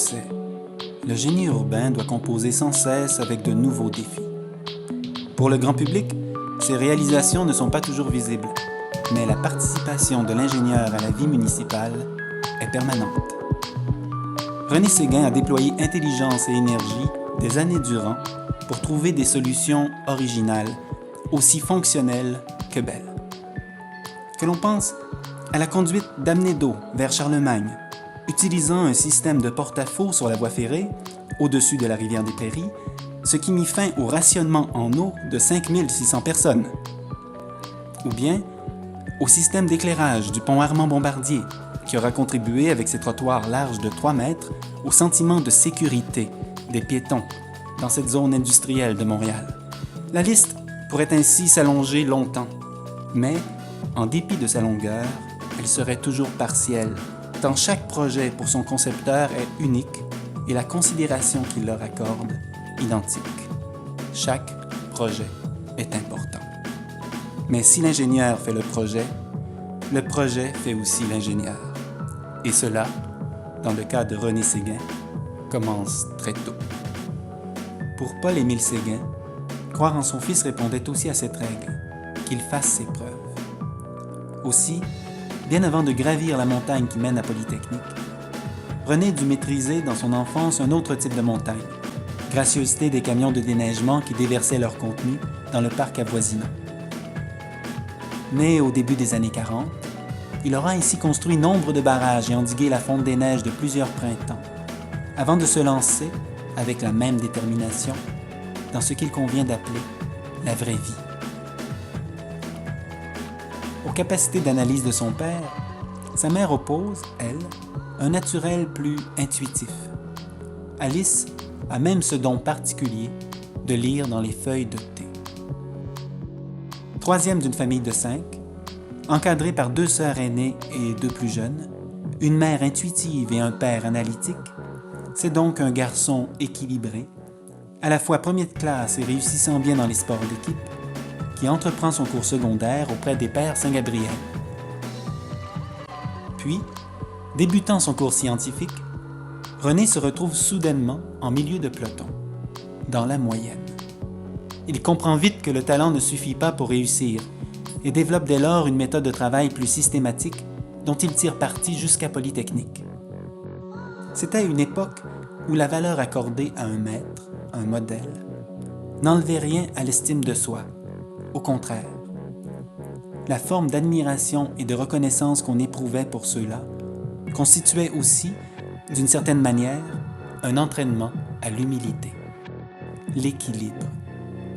sait, le génie urbain doit composer sans cesse avec de nouveaux défis. Pour le grand public, ces réalisations ne sont pas toujours visibles, mais la participation de l'ingénieur à la vie municipale est permanente. René Séguin a déployé intelligence et énergie des années durant pour trouver des solutions originales, aussi fonctionnelles que belles. Que l'on pense à la conduite d'amener d'eau vers Charlemagne, utilisant un système de porte-à-faux sur la voie ferrée, au-dessus de la rivière des Prairies, ce qui mit fin au rationnement en eau de 5600 personnes. Ou bien au système d'éclairage du pont Armand-Bombardier, qui aura contribué avec ses trottoirs larges de 3 mètres au sentiment de sécurité des piétons dans cette zone industrielle de Montréal. La liste pourrait ainsi s'allonger longtemps, mais, en dépit de sa longueur, elle serait toujours partielle, tant chaque projet pour son concepteur est unique et la considération qu'il leur accorde identique. Chaque projet est important. Mais si l'ingénieur fait le projet fait aussi l'ingénieur. Et cela, dans le cas de René Séguin, commence très tôt. Pour Paul-Émile Séguin, croire en son fils répondait aussi à cette règle, qu'il fasse ses preuves. Aussi, bien avant de gravir la montagne qui mène à Polytechnique, René dut maîtriser dans son enfance un autre type de montagne, gracieuseté des camions de déneigement qui déversaient leur contenu dans le parc avoisinant. Né au début des années 40, il aura ainsi construit nombre de barrages et endigué la fonte des neiges de plusieurs printemps, avant de se lancer, avec la même détermination, dans ce qu'il convient d'appeler la vraie vie. Aux capacités d'analyse de son père, sa mère oppose, elle, un naturel plus intuitif. Alice a même ce don particulier de lire dans les feuilles de thé. Troisième d'une famille de 5, encadré par 2 sœurs aînées et 2 plus jeunes, une mère intuitive et un père analytique, c'est donc un garçon équilibré, à la fois premier de classe et réussissant bien dans les sports d'équipe, qui entreprend son cours secondaire auprès des Pères Saint-Gabriel. Puis, débutant son cours scientifique, René se retrouve soudainement en milieu de peloton, dans la moyenne. Il comprend vite que le talent ne suffit pas pour réussir et développe dès lors une méthode de travail plus systématique dont il tire parti jusqu'à Polytechnique. C'était une époque où la valeur accordée à un maître, un modèle, n'enlevait rien à l'estime de soi. Au contraire, la forme d'admiration et de reconnaissance qu'on éprouvait pour ceux-là constituait aussi, d'une certaine manière, un entraînement à l'humilité. L'équilibre,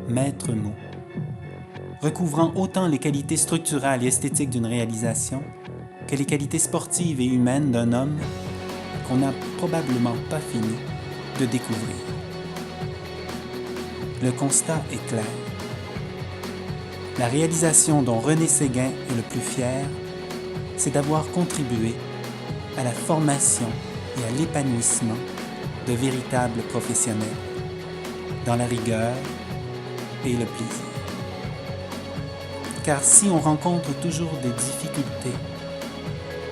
maître mot, recouvrant autant les qualités structurales et esthétiques d'une réalisation que les qualités sportives et humaines d'un homme qu'on n'a probablement pas fini de découvrir. Le constat est clair. La réalisation dont René Séguin est le plus fier, c'est d'avoir contribué à la formation et à l'épanouissement de véritables professionnels, dans la rigueur et le plaisir. Car si on rencontre toujours des difficultés,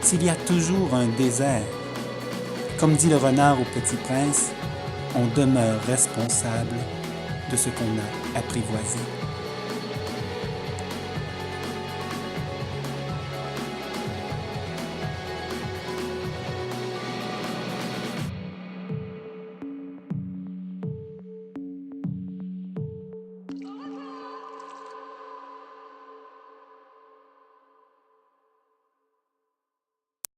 s'il y a toujours un désert, comme dit le renard au Petit Prince, on demeure responsable de ce qu'on a apprivoisé.